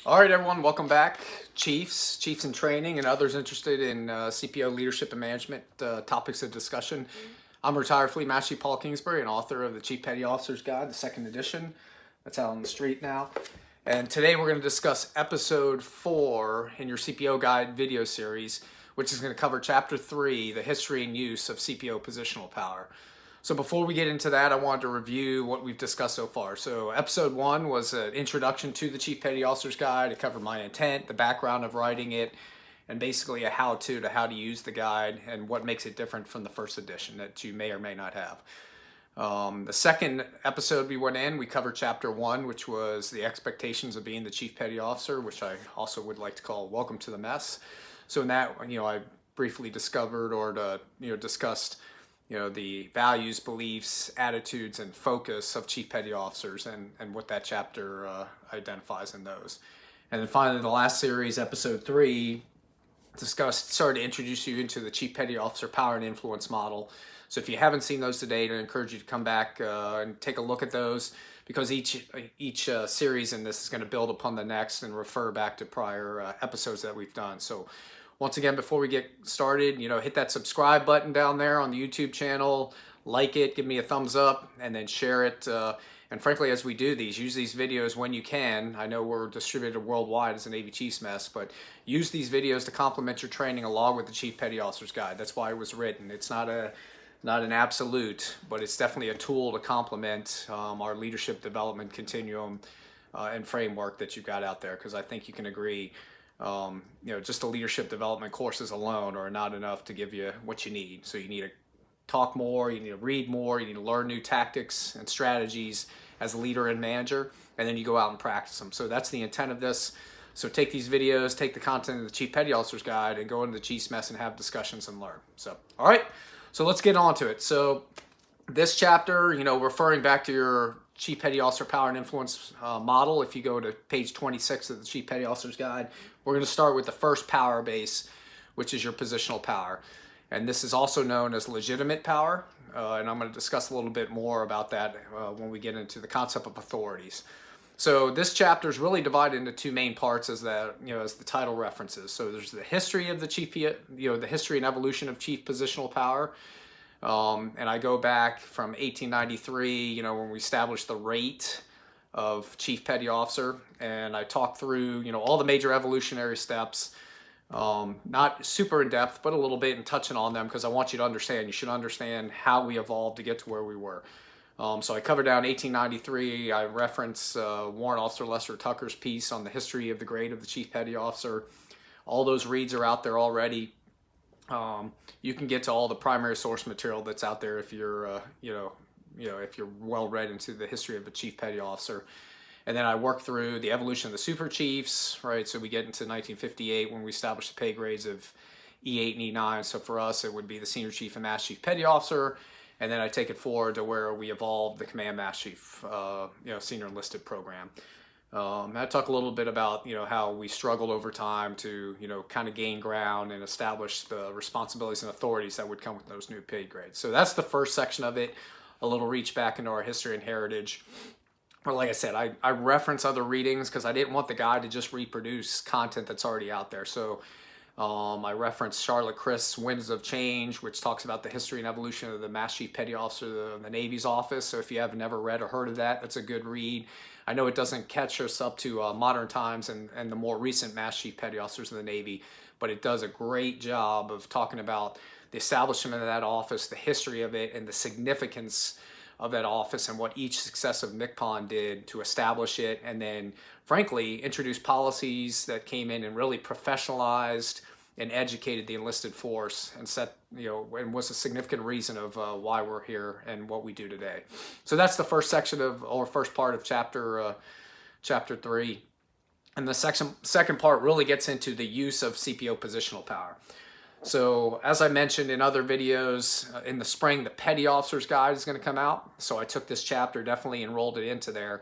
All right, everyone, welcome back. Chiefs in training, and others interested in CPO leadership and management topics of discussion. I'm retired Fleet Master Chief Paul Kingsbury and author of the Chief Petty Officer's Guide, the second edition. That's out on the street now. And today we're going to discuss episode 4 in your CPO Guide video series, which is going to cover chapter 3, the history and use of CPO positional power. So before we get into that, I wanted to review what we've discussed so far. So episode 1 was an introduction to the Chief Petty Officer's Guide. It covered my intent, the background of writing it, and basically a how-to to how to use the guide and what makes it different from the first edition that you may or may not have. The second episode we went in, we covered chapter 1, which was the expectations of being the Chief Petty Officer, which I also would like to call Welcome to the Mess. So in that, I briefly discussed the values, beliefs, attitudes, and focus of Chief Petty Officers and what that chapter identifies in those. And then finally, the last series, episode 3, started to introduce you into the Chief Petty Officer power and influence model. So if you haven't seen those to date, I encourage you to come back and take a look at those, because each series in this is going to build upon the next and refer back to prior episodes that we've done. So once again, before we get started, hit that subscribe button down there on the YouTube channel, like it, give me a thumbs up, and then share it. And frankly, as we do these, use these videos when you can. I know we're distributed worldwide as a Navy Chiefs Mess, but use these videos to complement your training along with the Chief Petty Officer's Guide. That's why it was written. It's not an absolute, but it's definitely a tool to complement our leadership development continuum and framework that you've got out there, because I think you can agree just the leadership development courses alone are not enough to give you what you need. So you need to talk more, you need to read more, you need to learn new tactics and strategies as a leader and manager, and then you go out and practice them. So that's the intent of this. So take these videos, take the content of the Chief Petty Officer's Guide, and go into the Chiefs Mess and have discussions and learn. So, all right, so let's get on to it. So this chapter, referring back to your Chief Petty Officer Power and Influence model, if you go to page 26 of the Chief Petty Officer's Guide, we're going to start with the first power base, which is your positional power. And this is also known as legitimate power, and I'm going to discuss a little bit more about that when we get into the concept of authorities. So this chapter is really divided into two main parts, as the title references. So there's the history of the the history and evolution of chief positional power. And I go back from 1893, when we established the rate of Chief Petty Officer, and I talk through, all the major evolutionary steps, not super in depth, but a little bit, and touching on them because I want you to understand. You should understand how we evolved to get to where we were. So I covered down 1893. I reference Warrant Officer Lester Tucker's piece on the history of the grade of the Chief Petty Officer. All those reads are out there already. You can get to all the primary source material that's out there if you're, if you're well read into the history of the Chief Petty Officer. And then I work through the evolution of the Super Chiefs, right? So we get into 1958 when we established the pay grades of E8 and E9. So for us, it would be the Senior Chief and Master Chief Petty Officer. And then I take it forward to where we evolved the Command Master Chief, Senior Enlisted program. I talk a little bit about, how we struggled over time to, kind of gain ground and establish the responsibilities and authorities that would come with those new pay grades. So that's the first section of it, a little reach back into our history and heritage. But like I said, I reference other readings because I didn't want the guide to just reproduce content that's already out there. So I referenced Charlotte Christ's Winds of Change, which talks about the history and evolution of the Master Chief Petty Officer of the Navy's office. So if you have never read or heard of that, that's a good read. I know it doesn't catch us up to modern times and the more recent Master Chief Petty Officers of the Navy, but it does a great job of talking about the establishment of that office, the history of it, and the significance of that office and what each successive MCPON did to establish it, and then frankly introduce policies that came in and really professionalized and educated the enlisted force and and was a significant reason of why we're here and what we do today. So that's the first section or first part of chapter 3. And the second part really gets into the use of CPO positional power. So as I mentioned in other videos, in the spring, the Petty Officer's Guide is going to come out. So I took this chapter, definitely enrolled it into there.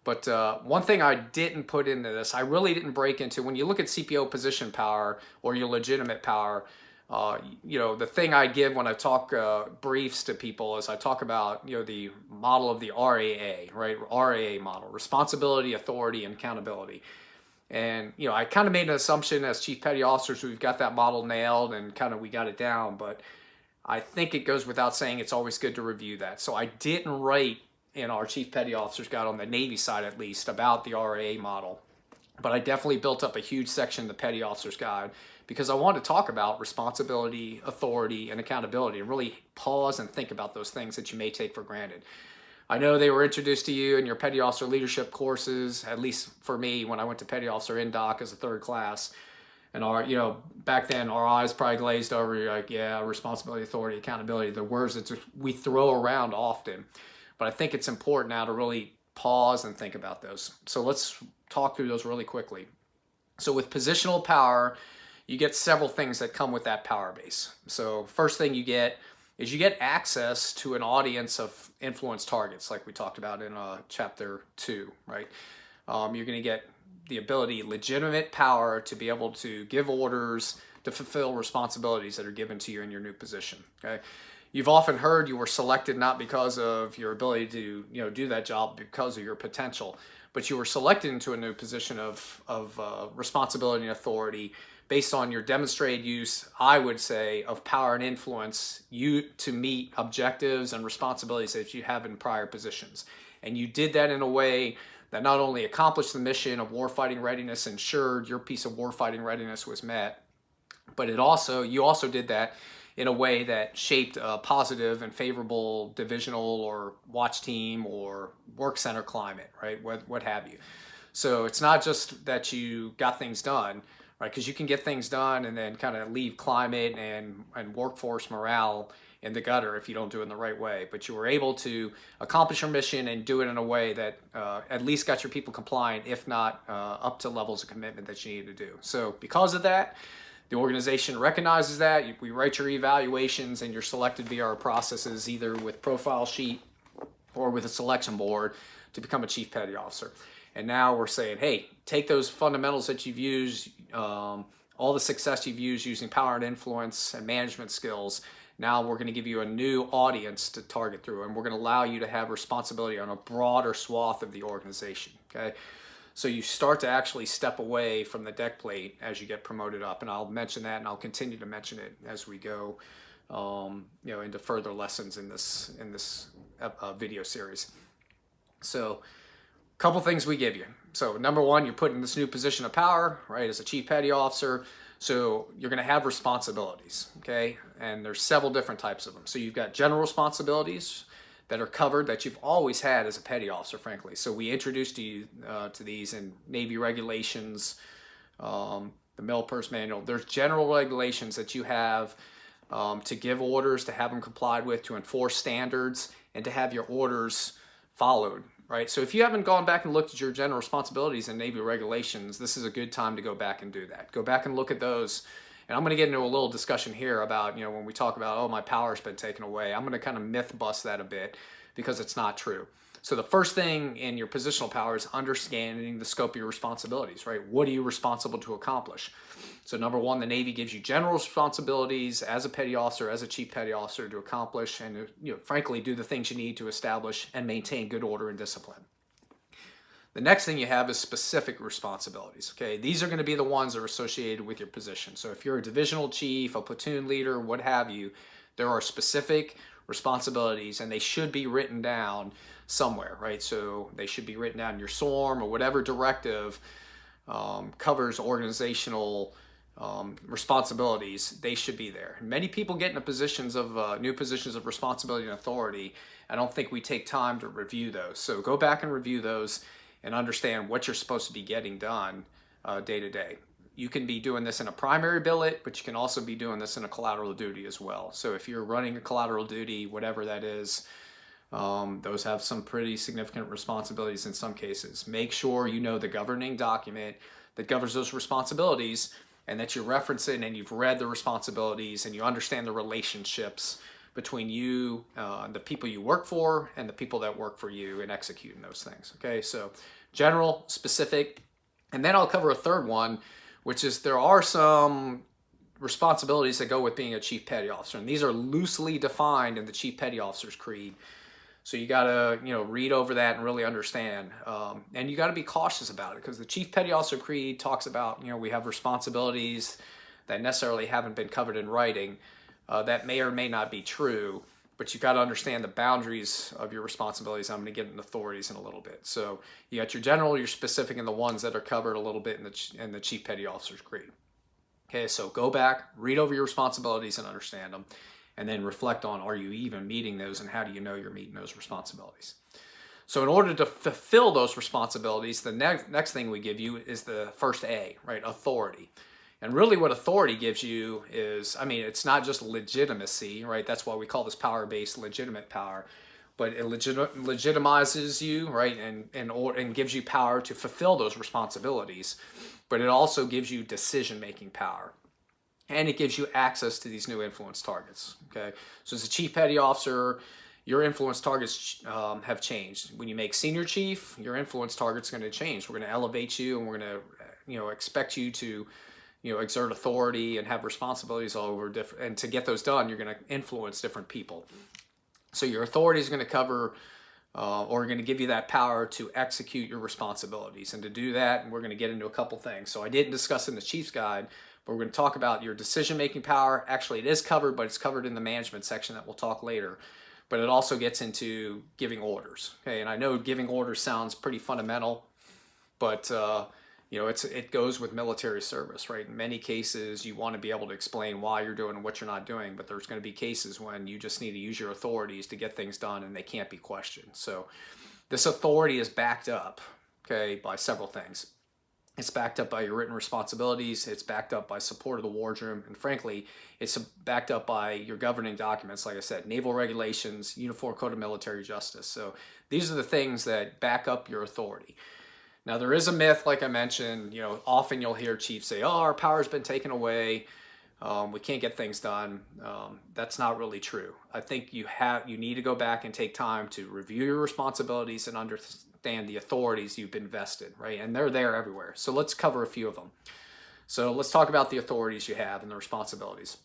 But one thing I didn't put into this, I really didn't break into, when you look at CPO position power or your legitimate power, the thing I give when I talk briefs to people is I talk about, the model of the RAA, right? RAA model, responsibility, authority, and accountability. And, I kind of made an assumption as chief petty officers, we've got that model nailed and kind of we got it down. But I think it goes without saying it's always good to review that. So I didn't write in our chief petty officers guide, on the Navy side at least, about the RAA model. But I definitely built up a huge section in the petty officers guide because I wanted to talk about responsibility, authority, and accountability, and really pause and think about those things that you may take for granted. I know they were introduced to you in your petty officer leadership courses, at least for me when I went to petty officer NDOC as a third class. And back then our eyes probably glazed over. You're like, yeah, responsibility, authority, accountability, the words that we throw around often. But I think it's important now to really pause and think about those. So let's talk through those really quickly. So with positional power, you get several things that come with that power base. So first thing you get is you get access to an audience of influence targets, like we talked about in chapter 2, right? You're going to get the ability, legitimate power to be able to give orders, to fulfill responsibilities that are given to you in your new position, okay? You've often heard you were selected not because of your ability to do that job, because of your potential, but you were selected into a new position of responsibility and authority based on your demonstrated use, I would say, of power and influence you to meet objectives and responsibilities that you have in prior positions. And you did that in a way that not only accomplished the mission of warfighting readiness, ensured your piece of warfighting readiness was met, but you also did that in a way that shaped a positive and favorable divisional or watch team or work center climate, right? What have you. So it's not just that you got things done, right? Because you can get things done and then kind of leave climate and workforce morale in the gutter if you don't do it in the right way. But you were able to accomplish your mission and do it in a way that at least got your people compliant, if not up to levels of commitment that you needed to do. So because of that, the organization recognizes that. We write your evaluations and you're selected via our processes, either with profile sheet or with a selection board, to become a chief petty officer. And now we're saying, hey, take those fundamentals that you've used, all the success you've used using power and influence and management skills. Now we're going to give you a new audience to target through, and we're going to allow you to have responsibility on a broader swath of the organization, okay? So you start to actually step away from the deck plate as you get promoted up, and I'll mention that, and I'll continue to mention it as we go, into further lessons in this video series. So, a couple things we give you. So, number one, you're put in this new position of power, right, as a chief petty officer. So you're going to have responsibilities, okay? And there's several different types of them. So you've got general responsibilities that are covered that you've always had as a petty officer, frankly. So we introduced you to these in Navy regulations, the Mil-Pers manual. There's general regulations that you have to give orders, to have them complied with, to enforce standards, and to have your orders followed, right? So if you haven't gone back and looked at your general responsibilities in Navy regulations, this is a good time to go back and do that. Go back and look at those. And I'm going to get into a little discussion here about, when we talk about, oh, my power's been taken away. I'm going to kind of myth bust that a bit because it's not true. So the first thing in your positional power is understanding the scope of your responsibilities, right? What are you responsible to accomplish? So number one, the Navy gives you general responsibilities as a petty officer, as a chief petty officer, to accomplish and, frankly, do the things you need to establish and maintain good order and discipline. The next thing you have is specific responsibilities, okay? These are going to be the ones that are associated with your position. So if you're a divisional chief, a platoon leader, what have you, there are specific responsibilities and they should be written down somewhere, right? So they should be written down in your SORM or whatever directive covers organizational responsibilities. They should be there. Many people get into positions of new positions of responsibility and authority. I don't think we take time to review those. So go back and review those and understand what you're supposed to be getting done day to day. You can be doing this in a primary billet, but you can also be doing this in a collateral duty as well. So if you're running a collateral duty, whatever that is, those have some pretty significant responsibilities in some cases. Make sure you know the governing document that governs those responsibilities and that you're referencing and you've read the responsibilities and you understand the relationships between you, the people you work for, and the people that work for you in executing those things. Okay, so general, specific, and then I'll cover a third one, which is there are some responsibilities that go with being a chief petty officer, and these are loosely defined in the Chief Petty Officer's Creed. So you got to, read over that and really understand. And you got to be cautious about it, because the Chief Petty Officer Creed talks about, we have responsibilities that necessarily haven't been covered in writing. That may or may not be true, but you got to understand the boundaries of your responsibilities. I'm going to get into authorities in a little bit. So you got your general, your specific, and the ones that are covered a little bit in the Chief Petty Officer's Creed. Okay, so go back, read over your responsibilities and understand them, and then reflect on, are you even meeting those, and how do you know you're meeting those responsibilities? So in order to fulfill those responsibilities, the next thing we give you is the first A, right? Authority. And really what authority gives you is, it's not just legitimacy, right? That's why we call this power-based legitimate power. But it legitimizes you, right? And gives you power to fulfill those responsibilities. But it also gives you decision-making power. And it gives you access to these new influence targets, okay? So as a Chief Petty Officer, your influence targets have changed. When you make Senior Chief, your influence target's going to change. We're going to elevate you, and we're going to, expect you to, exert authority and have responsibilities all over different. And to get those done, you're going to influence different people. So your authority is going to cover, or going to give you that power to execute your responsibilities. And to do that, we're going to get into a couple things. So I didn't discuss in the Chief's Guide, but we're going to talk about your decision-making power. Actually, it is covered, but it's covered in the management section that we'll talk later. But it also gets into giving orders. Okay, and I know giving orders sounds pretty fundamental, but it goes with military service, right? In many cases, you want to be able to explain why you're doing and what you're not doing, but there's going to be cases when you just need to use your authorities to get things done, and they can't be questioned. So this authority is backed up, okay, by several things. It's backed up by your written responsibilities. It's backed up by support of the wardroom. And frankly, it's backed up by your governing documents, like I said, naval regulations, Uniform Code of Military Justice. So these are the things that back up your authority. Now, there is a myth, like I mentioned, often you'll hear chiefs say, oh, our power's been taken away. We can't get things done. That's not really true. I think you need to go back and take time to review your responsibilities and understand the authorities you've been vested, right? And they're there everywhere. So let's cover a few of them. So let's talk about the authorities you have and the responsibilities.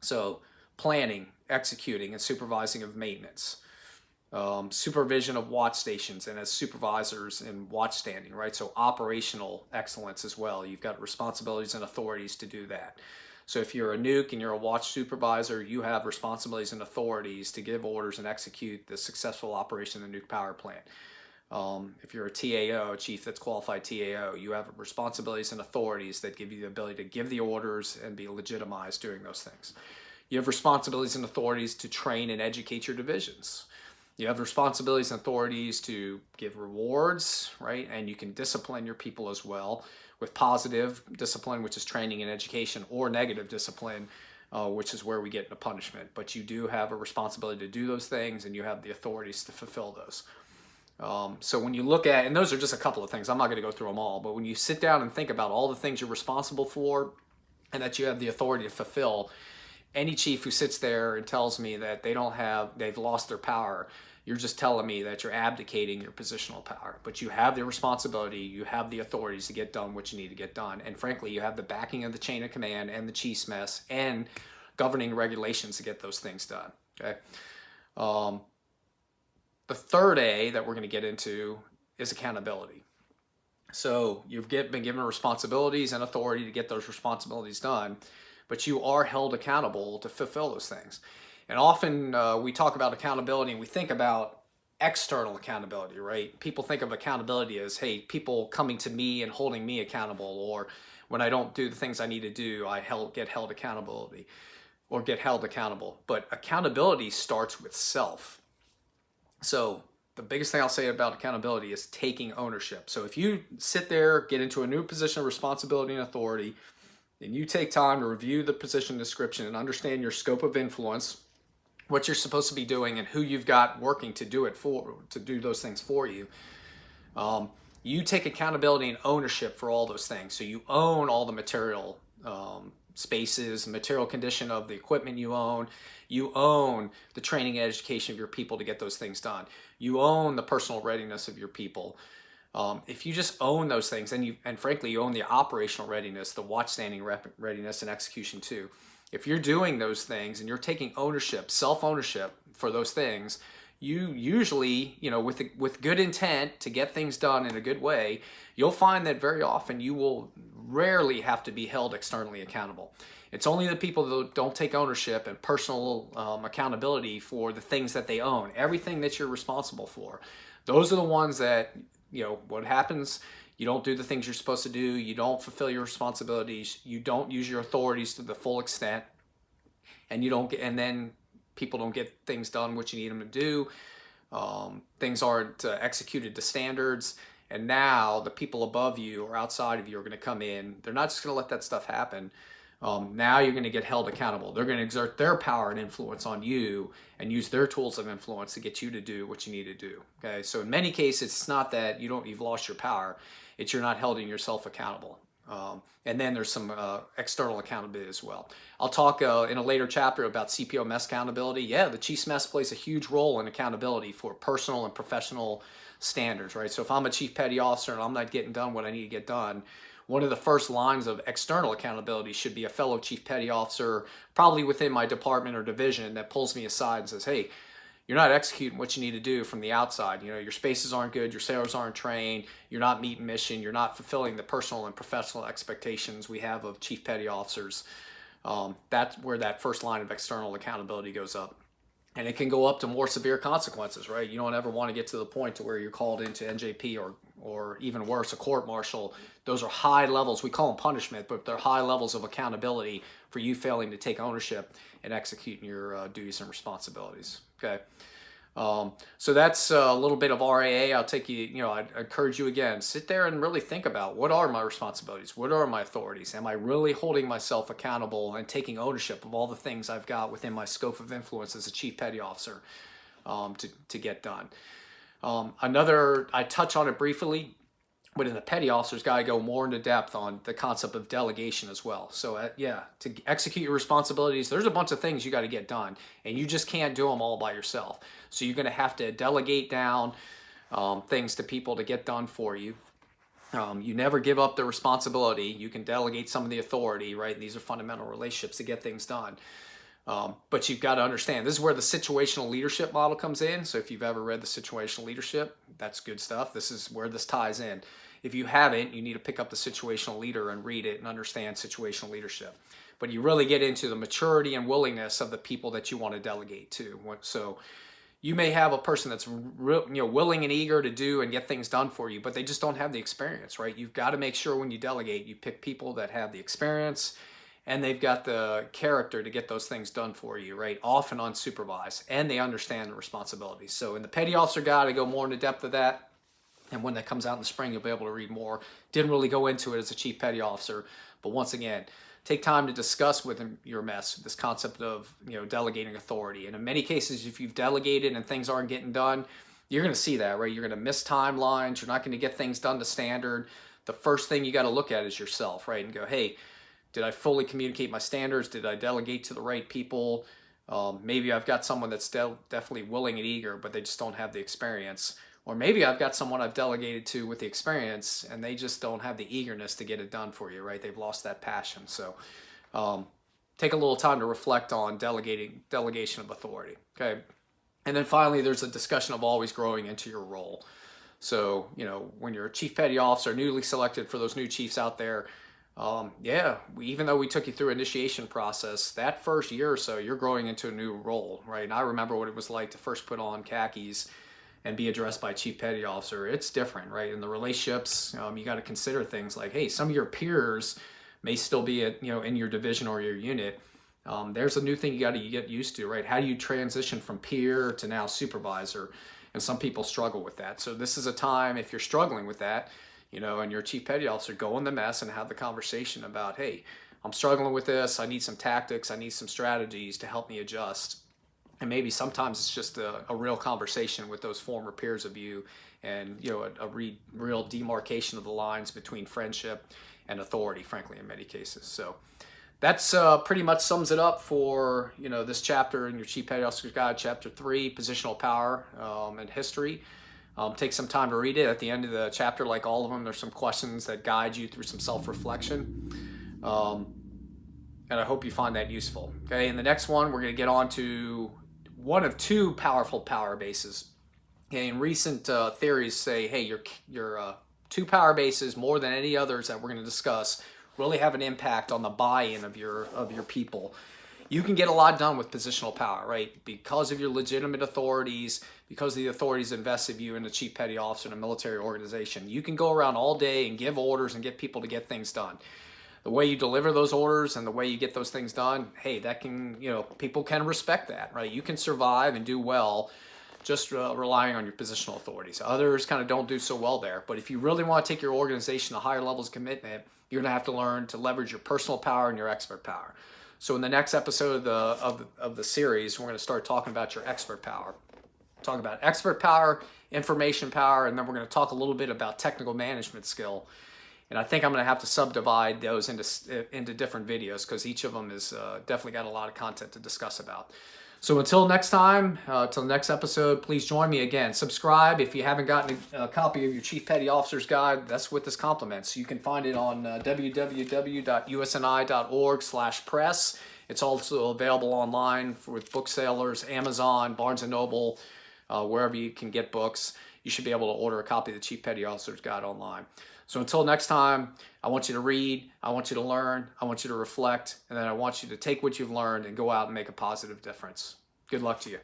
So planning, executing, and supervising of maintenance. Supervision of watch stations and as supervisors in watch standing, right? So operational excellence as well. You've got responsibilities and authorities to do that. So if you're a nuke and you're a watch supervisor, you have responsibilities and authorities to give orders and execute the successful operation of the nuke power plant. If you're a TAO, a chief that's qualified TAO, you have responsibilities and authorities that give you the ability to give the orders and be legitimized doing those things. You have responsibilities and authorities to train and educate your divisions. You have responsibilities and authorities to give rewards, right? And you can discipline your people as well with positive discipline, which is training and education, or negative discipline, which is where we get into punishment. But you do have a responsibility to do those things, and you have the authorities to fulfill those. So when you look at, and those are just a couple of things, I'm not going to go through them all, but when you sit down and think about all the things you're responsible for and that you have the authority to fulfill, any chief who sits there and tells me that they've lost their power, you're just telling me that you're abdicating your positional power. But you have the responsibility, you have the authorities to get done what you need to get done. And frankly, you have the backing of the chain of command and the chief's mess and governing regulations to get those things done, okay? The third A that we're going to get into is accountability. So you've been given responsibilities and authority to get those responsibilities done, but you are held accountable to fulfill those things. And often we talk about accountability and we think about external accountability, right? People think of accountability as, hey, people coming to me and holding me accountable, or when I don't do the things I need to do, I get held accountable. But accountability starts with self. So the biggest thing I'll say about accountability is taking ownership. So if you sit there, get into a new position of responsibility and authority, and you take time to review the position description and understand your scope of influence, what you're supposed to be doing, and who you've got working to do those things for you, you take accountability and ownership for all those things. So you own all the material spaces, material condition of the equipment you own. You own the training and education of your people to get those things done. You own the personal readiness of your people. If you just own those things, and frankly, you own the operational readiness, the watch standing readiness and execution too. If you're doing those things and you're taking ownership, self-ownership for those things, you usually, with good intent to get things done in a good way, you'll find that very often you will rarely have to be held externally accountable. It's only the people that don't take ownership and personal accountability for the things that they own, everything that you're responsible for. Those are the ones that, what happens, you don't do the things you're supposed to do, you don't fulfill your responsibilities, you don't use your authorities to the full extent, and then people don't get things done what you need them to do. Things aren't executed to standards. And now the people above you or outside of you are going to come in. They're not just going to let that stuff happen. Now you're going to get held accountable. They're going to exert their power and influence on you and use their tools of influence to get you to do what you need to do. Okay, so in many cases, it's not that you've lost your power. It's you're not holding yourself accountable. And then there's some external accountability as well. I'll talk in a later chapter about CPO mess accountability. Yeah, the chief's mess plays a huge role in accountability for personal and professional standards, right? So if I'm a chief petty officer and I'm not getting done what I need to get done, one of the first lines of external accountability should be a fellow chief petty officer, probably within my department or division, that pulls me aside and says, hey, you're not executing what you need to do from the outside. Your spaces aren't good, your sailors aren't trained, you're not meeting mission, you're not fulfilling the personal and professional expectations we have of chief petty officers. That's where that first line of external accountability goes up. And it can go up to more severe consequences, right? You don't ever want to get to the point to where you're called into NJP or even worse, a court martial. Those are high levels. We call them punishment, but they're high levels of accountability for you failing to take ownership and executing your duties and responsibilities. Okay. So that's a little bit of RAA. I'll take you, I encourage you again, sit there and really think about what are my responsibilities? What are my authorities? Am I really holding myself accountable and taking ownership of all the things I've got within my scope of influence as a chief petty officer to get done? I touch on it briefly, but in the petty officer's got to go more into depth on the concept of delegation as well. So to execute your responsibilities, there's a bunch of things you got to get done, and you just can't do them all by yourself. So you're going to have to delegate down things to people to get done for you. You never give up the responsibility. You can delegate some of the authority, right? These are fundamental relationships to get things done. But you've got to understand, this is where the situational leadership model comes in. So if you've ever read the situational leadership, that's good stuff. This is where this ties in. If you haven't, you need to pick up the situational leader and read it and understand situational leadership. But you really get into the maturity and willingness of the people that you want to delegate to. So you may have a person that's willing and eager to do and get things done for you, but they just don't have the experience, right? You've got to make sure when you delegate, you pick people that have the experience and they've got the character to get those things done for you, right? Often unsupervised, and they understand the responsibilities. So in the petty officer guide, I go more into depth of that. And when that comes out in the spring, you'll be able to read more. Didn't really go into it as a chief petty officer, but once again, take time to discuss with them your mess, this concept of delegating authority. And in many cases, if you've delegated and things aren't getting done, you're going to see that, right? You're going to miss timelines. You're not going to get things done to standard. The first thing you got to look at is yourself, right? And go, hey, did I fully communicate my standards? Did I delegate to the right people? Maybe I've got someone that's definitely willing and eager, but they just don't have the experience. Or maybe I've got someone I've delegated to with the experience and they just don't have the eagerness to get it done for you, right? They've lost that passion. So take a little time to reflect on delegation of authority, okay? And then finally, there's a discussion of always growing into your role. So, when you're a chief petty officer, newly selected for those new chiefs out there, even though we took you through initiation process, that first year or so, you're growing into a new role, right? And I remember what it was like to first put on khakis and be addressed by a chief petty officer. It's different, right? In the relationships, you got to consider things like, hey, some of your peers may still be in your division or your unit. There's a new thing you got to get used to, right? How do you transition from peer to now supervisor? And some people struggle with that. So this is a time, if you're struggling with that, and you're a chief petty officer, go in the mess and have the conversation about, hey, I'm struggling with this. I need some tactics. I need some strategies to help me adjust. And maybe sometimes it's just a real conversation with those former peers of you and, a real demarcation of the lines between friendship and authority, frankly, in many cases. So that's pretty much sums it up for, this chapter in your Chief Petty Officer's Guide, Chapter 3, Positional Power and History. Take some time to read it. At the end of the chapter, like all of them, there's some questions that guide you through some self-reflection. And I hope you find that useful. Okay, in the next one, we're going to get on to one of two powerful power bases. Okay, and recent theories say, hey, your two power bases, more than any others that we're going to discuss, really have an impact on the buy-in of your people. You can get a lot done with positional power, right? Because of your legitimate authorities, because of the authorities invested in you in the chief petty officer in a military organization. You can go around all day and give orders and get people to get things done. The way you deliver those orders and the way you get those things done, hey, that can, people can respect that, right? You can survive and do well just relying on your positional authorities. Others kind of don't do so well there. But if you really want to take your organization to higher levels of commitment, you're going to have to learn to leverage your personal power and your expert power. So in the next episode of the series, we're going to start talking about your expert power. Talk about expert power, information power, and then we're going to talk a little bit about technical management skill. And I think I'm going to have to subdivide those into different videos because each of them is definitely got a lot of content to discuss about. So until next time, until the next episode, please join me again. Subscribe if you haven't gotten a copy of your Chief Petty Officer's Guide. That's with this compliments. You can find it on www.usni.org/press. It's also available online with booksellers, Amazon, Barnes & Noble, wherever you can get books. You should be able to order a copy of the Chief Petty Officer's Guide online. So until next time, I want you to read, I want you to learn, I want you to reflect, and then I want you to take what you've learned and go out and make a positive difference. Good luck to you.